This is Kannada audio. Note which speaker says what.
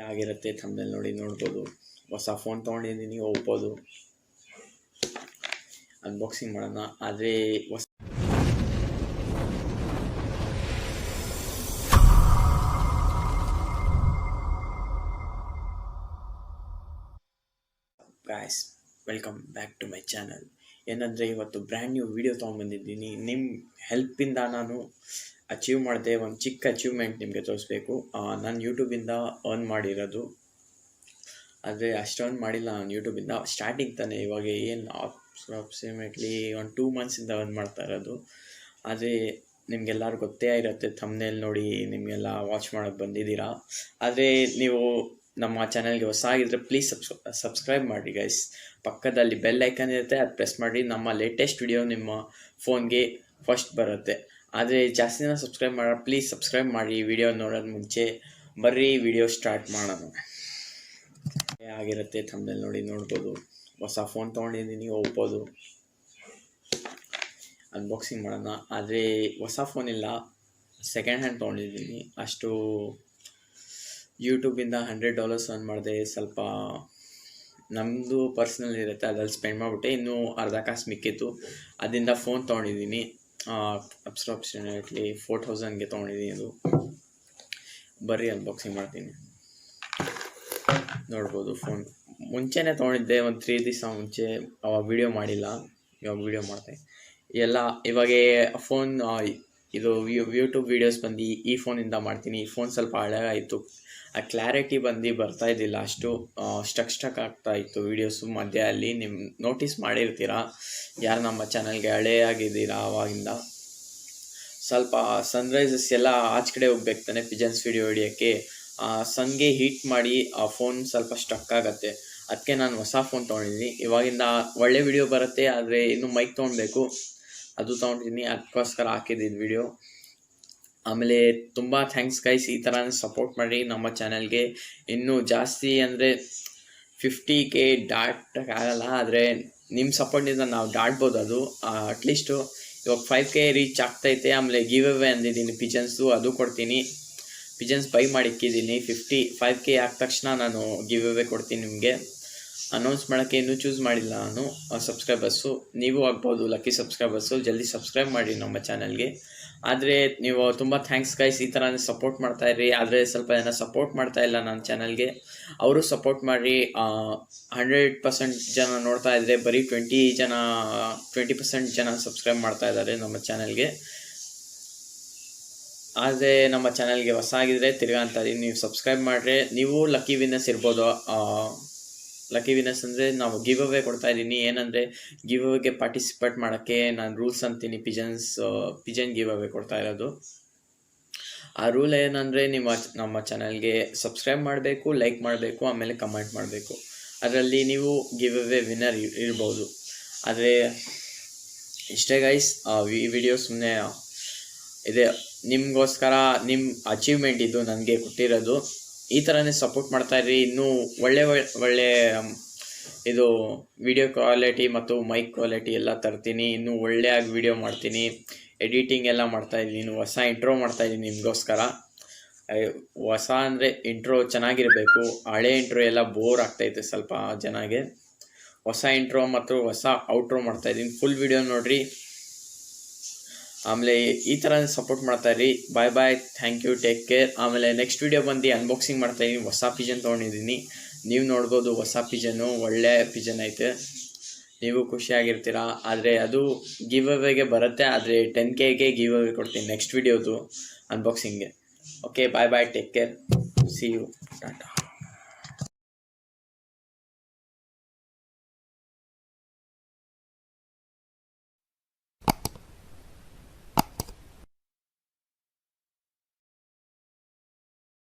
Speaker 1: ಆಗಿರುತ್ತೆ ಥಂಬ್ನೇಲ್ ನೋಡಿ ನೋಡ್ಬೋದು. ಹೊಸ ಫೋನ್ ತೊಗೊಂಡಿದ್ದೀನಿ, ಒಪ್ಪೋದು ಅನ್ಬಾಕ್ಸಿಂಗ್ ಮಾಡೋಣ. ಆದರೆ guys, welcome back to my channel. ಏನಂದರೆ ಇವತ್ತು ಬ್ರ್ಯಾಂಡ್ ನ್ಯೂ ವಿಡಿಯೋ ತೊಗೊಂಡ್ಬಂದಿದ್ದೀನಿ. ನಿಮ್ಮ ಹೆಲ್ಪಿಂದ ನಾನು ಅಚೀವ್ ಮಾಡಿದೆ, ಒಂದು ಚಿಕ್ಕ ಅಚೀವ್ಮೆಂಟ್ ನಿಮಗೆ ತೋರಿಸ್ಬೇಕು. ನಾನು ಯೂಟ್ಯೂಬಿಂದ ಅರ್ನ್ ಮಾಡಿರೋದು, ಆದರೆ ಅಷ್ಟೊಂದು ಮಾಡಿಲ್ಲ ನಾನು ಯೂಟ್ಯೂಬಿಂದ. ಸ್ಟಾರ್ಟಿಂಗ್ ತಾನೇ, ಇವಾಗ ಏನು ಅಪ್ರಾಕ್ಸಿಮೇಟ್ಲಿ ಒಂದು 2 ಮಂತ್ಸಿಂದ ಅರ್ನ್ ಮಾಡ್ತಾ ಇರೋದು. ಆದರೆ ನಿಮಗೆಲ್ಲರೂ ಗೊತ್ತೇ ಇರುತ್ತೆ, ಥಂಬ್ನೇಲ್ ನೋಡಿ ನಿಮಗೆಲ್ಲ ವಾಚ್ ಮಾಡೋಕ್ಕೆ ಬಂದಿದ್ದೀರಾ. ಆದರೆ ನೀವು ನಮ್ಮ ಚಾನಲ್ಗೆ ಹೊಸ ಆಗಿದ್ದರೆ ಪ್ಲೀಸ್ ಸಬ್ಸ್ಕ್ರೈಬ್ ಮಾಡಿರಿ ಗೈಸ್. ಪಕ್ಕದಲ್ಲಿ ಬೆಲ್ ಐಕನ್ ಇರುತ್ತೆ, ಅದು ಪ್ರೆಸ್ ಮಾಡಿ. ನಮ್ಮ ಲೇಟೆಸ್ಟ್ ವಿಡಿಯೋ ನಿಮ್ಮ ಫೋನ್ಗೆ ಫಸ್ಟ್ ಬರುತ್ತೆ. ಆದರೆ ಜಾಸ್ತಿ ಜನ ಸಬ್ಸ್ಕ್ರೈಬ್ ಮಾಡೋರು, ಪ್ಲೀಸ್ ಸಬ್ಸ್ಕ್ರೈಬ್ ಮಾಡಿ. ವಿಡಿಯೋ ನೋಡೋದು ಮುಂಚೆ ಬರ್ರಿ ವಿಡಿಯೋ ಸ್ಟಾರ್ಟ್ ಮಾಡೋಣ. ಆಗಿರುತ್ತೆ ಥಂಬ್ನೇಲ್ ನೋಡಿ ನೋಡ್ಬೋದು. ಹೊಸ ಫೋನ್ ತೊಗೊಂಡಿದ್ದೀನಿ, ಒಪ್ಪೋದು ಅನ್ಬಾಕ್ಸಿಂಗ್ ಮಾಡೋಣ. ಆದರೆ ಹೊಸ ಫೋನ್ ಇಲ್ಲ, ಸೆಕೆಂಡ್ ಹ್ಯಾಂಡ್ ತೊಗೊಂಡಿದ್ದೀನಿ. ಅಷ್ಟು ಯೂಟ್ಯೂಬಿಂದ $100 ಅರ್ನ್ ಮಾಡಿದೆ. ಸ್ವಲ್ಪ ನಮ್ಮದು ಪರ್ಸ್ನಲ್ ಇರುತ್ತೆ, ಅದ್ರಲ್ಲಿ ಸ್ಪೆಂಡ್ ಮಾಡಿಬಿಟ್ಟೆ. ಇನ್ನೂ ಅರ್ಧ ಕಾಸು ಮಿಕ್ಕಿತ್ತು, ಅದರಿಂದ ಫೋನ್ ತೊಗೊಂಡಿದ್ದೀನಿ. ಅಪ್ರಾಕ್ಸಿಮೇಟ್ಲಿ 4000ಗೆ ತೊಗೊಂಡಿದ್ದೀನಿ. ಅದು ಬರ್ರಿ ಅನ್ಬಾಕ್ಸಿಂಗ್ ಮಾಡ್ತೀನಿ. ನೋಡ್ಬೋದು, ಫೋನ್ ಮುಂಚೆನೇ ತೊಗೊಂಡಿದ್ದೆ, ಒಂದು 3 ದಿವಸ ಮುಂಚೆ. ಅವಾಗ ವೀಡಿಯೋ ಮಾಡಿಲ್ಲ, ಇವಾಗ ವೀಡಿಯೋ ಮಾಡ್ತೆ ಎಲ್ಲ. ಇವಾಗ ಫೋನ್ ಇದು ಯೂಟ್ಯೂಬ್ ವೀಡಿಯೋಸ್ ಬಂದು ಈ ಫೋನಿಂದ ಮಾಡ್ತೀನಿ. ಈ ಫೋನ್ ಸ್ವಲ್ಪ ಹಳೆಗಾಯಿತು, ಆ ಕ್ಲಾರಿಟಿ ಬರ್ತಾ ಇದ್ದಿಲ್ಲ, ಅಷ್ಟು ಸ್ಟಕ್ ಆಗ್ತಾಯಿತ್ತು ವೀಡಿಯೋಸು ಮಧ್ಯ. ಅಲ್ಲಿ ನಿಮ್ಮ ನೋಟಿಸ್ ಮಾಡಿರ್ತೀರಾ ಯಾರು ನಮ್ಮ ಚಾನಲ್ಗೆ ಹಳೆಯಾಗಿದ್ದೀರಾ. ಆವಾಗಿಂದ ಸ್ವಲ್ಪ ಸನ್ರೈಸಸ್ ಎಲ್ಲ ಆಚೆ ಕಡೆ ಹೋಗ್ಬೇಕು ತಾನೆ ಪಿಜನ್ಸ್ ವೀಡಿಯೋ ಹಿಡಿಯೋಕ್ಕೆ. ಸನ್ಗೆ ಹೀಟ್ ಮಾಡಿ ಆ ಫೋನ್ ಸ್ವಲ್ಪ ಸ್ಟಕ್ ಆಗುತ್ತೆ. ಅದಕ್ಕೆ ನಾನು ಹೊಸ ಫೋನ್ ತೊಗೊಂಡಿದ್ದೀನಿ. ಇವಾಗಿಂದ ಒಳ್ಳೆ ವಿಡಿಯೋ ಬರುತ್ತೆ, ಆದರೆ ಇನ್ನೂ ಮೈಕ್ ತೊಗೊಳ್ಬೇಕು, ಅದು ತೊಗೊಂಡಿದ್ದೀನಿ. ಅದಕ್ಕೋಸ್ಕರ ಹಾಕಿದ್ದೀನಿ ವಿಡಿಯೋ. ಆಮೇಲೆ ತುಂಬ ಥ್ಯಾಂಕ್ಸ್ ಗೈಸ್, ಈ ಥರ ಸಪೋರ್ಟ್ ಮಾಡಿ ನಮ್ಮ ಚಾನಲ್ಗೆ. ಇನ್ನೂ ಜಾಸ್ತಿ ಅಂದರೆ 50K ದಾಟಕ್ಕಾಗಲ್ಲ, ಆದರೆ ನಿಮ್ಮ ಸಪೋರ್ಟಿಂದ ನಾವು ದಾಟ್ಬೋದು. ಅದು ಅಟ್ಲೀಸ್ಟು ಇವಾಗ 5K ರೀಚ್ ಆಗ್ತೈತೆ. ಆಮೇಲೆ ಗಿವ್ ಅವೇ ಅಂದಿದ್ದೀನಿ ಪಿಜನ್ಸ್ದು, ಅದು ಕೊಡ್ತೀನಿ. ಪಿಜನ್ಸ್ ಬೈ ಮಾಡಿ ಇಕ್ಕಿದ್ದೀನಿ. 5K ಆದ ತಕ್ಷಣ ನಾನು ಗಿವ್ ಅವೇ ಕೊಡ್ತೀನಿ ನಿಮಗೆ. ಅನೌನ್ಸ್ ಮಾಡೋಕ್ಕೆ ಇನ್ನೂ ಚೂಸ್ ಮಾಡಿಲ್ಲ ನಾನು. ಸಬ್ಸ್ಕ್ರೈಬರ್ಸು ನೀವು ಆಗ್ಬೋದು ಲಕ್ಕಿ ಸಬ್ಸ್ಕ್ರೈಬರ್ಸು. ಜಲ್ದಿ ಸಬ್ಸ್ಕ್ರೈಬ್ ಮಾಡಿ ನಮ್ಮ ಚಾನಲ್ಗೆ. ಆದರೆ ನೀವು ತುಂಬ ಥ್ಯಾಂಕ್ಸ್ ಗೈಸ್, ಈ ಥರ ಸಪೋರ್ಟ್ ಮಾಡ್ತಾಯಿರಿ. ಆದರೆ ಸ್ವಲ್ಪ ಜನ ಸಪೋರ್ಟ್ ಮಾಡ್ತಾಯಿಲ್ಲ ನನ್ನ ಚಾನಲ್ಗೆ, ಅವರು ಸಪೋರ್ಟ್ ಮಾಡಿ. 100% ಜನ ನೋಡ್ತಾ ಇದ್ದರೆ ಬರೀ 20% ಜನ ಸಬ್ಸ್ಕ್ರೈಬ್ ಮಾಡ್ತಾ ಇದ್ದಾರೆ ನಮ್ಮ ಚಾನಲ್ಗೆ. ಆದರೆ ನಮ್ಮ ಚಾನಲ್ಗೆ ಹೊಸ ಆಗಿದ್ರೆ ತಿರ್ಗಾ ಅಂತ ನೀವು ಸಬ್ಸ್ಕ್ರೈಬ್ ಮಾಡಿದ್ರೆ ನೀವು ಲಕ್ಕಿ ವಿನ್ನರ್ಸ್ ಇರ್ಬೋದು. ಲಕ್ಕಿ ವಿನ್ನರ್ಸ್ ಅಂದರೆ ನಾವು ಗಿವ್ ಅವೇ ಕೊಡ್ತಾಯಿದ್ದೀನಿ. ಏನಂದರೆ ಗಿವ್ ಅವೇಗೆ ಪಾರ್ಟಿಸಿಪೇಟ್ ಮಾಡೋಕ್ಕೆ ನಾನು ರೂಲ್ಸ್ ಅಂತೀನಿ. ಪಿಜನ್ ಗಿವ್ ಅವೇ ಕೊಡ್ತಾ ಇರೋದು. ಆ ರೂಲ್ ಏನಂದರೆ ನಮ್ಮ ಚಾನಲ್ಗೆ ಸಬ್ಸ್ಕ್ರೈಬ್ ಮಾಡಬೇಕು, ಲೈಕ್ ಮಾಡಬೇಕು, ಆಮೇಲೆ ಕಮೆಂಟ್ ಮಾಡಬೇಕು. ಅದರಲ್ಲಿ ನೀವು ಗಿವ್ ಅವೇ ವಿನ್ನರ್ ಇರ್ಬೋದು. ಆದರೆ ಇಷ್ಟೇ ಗೈಸ್, ಈ ವಿಡಿಯೋ ಸುಮ್ಮನೆ ಇದೆ ನಿಮಗೋಸ್ಕರ, ನಿಮ್ಮ ಅಚೀವ್ಮೆಂಟ್ ಇದು ನನಗೆ ಕೊಟ್ಟಿರೋದು. ಈ ಥರನೇ ಸಪೋರ್ಟ್ ಮಾಡ್ತಾಯಿರಿ. ಇನ್ನೂ ಒಳ್ಳೆ ಇದು ವಿಡಿಯೋ ಕ್ವಾಲಿಟಿ ಮತ್ತು ಮೈಕ್ ಕ್ವಾಲಿಟಿ ಎಲ್ಲ ತರ್ತೀನಿ. ಇನ್ನೂ ಒಳ್ಳೆಯಾಗಿ ವಿಡಿಯೋ ಮಾಡ್ತೀನಿ, ಎಡಿಟಿಂಗ್ ಎಲ್ಲ ಮಾಡ್ತಾಯಿದ್ದೀನಿ. ಹೊಸ ಇಂಟ್ರೋ ಮಾಡ್ತಾಯಿದ್ದೀನಿ ನಿಮಗೋಸ್ಕರ. ಹೊಸ ಅಂದರೆ ಇಂಟ್ರೋ ಚೆನ್ನಾಗಿರಬೇಕು, ಹಳೆ ಇಂಟ್ರೋ ಎಲ್ಲ ಬೋರ್ ಆಗ್ತಾಯಿತ್ತು ಸ್ವಲ್ಪ ಜನಗೆ. ಹೊಸ ಇಂಟ್ರೋ ಮತ್ತು ಹೊಸ ಔಟ್ರೋ ಮಾಡ್ತಾಯಿದ್ದೀನಿ. ಫುಲ್ ವಿಡಿಯೋ ನೋಡಿರಿ. ಆಮೇಲೆ ಈ ಥರ ಸಪೋರ್ಟ್ ಮಾಡ್ತಾಯಿರಿ. Bye bye, thank you, take care. ಆಮೇಲೆ ನೆಕ್ಸ್ಟ್ ವಿಡಿಯೋ ಬಂದು ಅನ್ಬಾಕ್ಸಿಂಗ್ ಮಾಡ್ತಾಯಿದ್ದೀನಿ. ಹೊಸ ಪಿಜನ್ ತೊಗೊಂಡಿದ್ದೀನಿ, ನೀವು ನೋಡ್ಬೋದು. ಹೊಸ ಪಿಜನ್ನು ಒಳ್ಳೆ ಪಿಜನ್ ಐತೆ, ನೀವು ಖುಷಿಯಾಗಿರ್ತೀರ. ಆದರೆ ಅದು ಗಿವ್ ಅವೇಗೆ ಬರುತ್ತೆ, ಆದರೆ 10Kಗೆ ಗಿವ್ ಅವೇ ಕೊಡ್ತೀನಿ ನೆಕ್ಸ್ಟ್ ವಿಡಿಯೋದು ಅನ್ಬಾಕ್ಸಿಂಗ್ಗೆ. Okay, bye bye, take care, see you, Tata.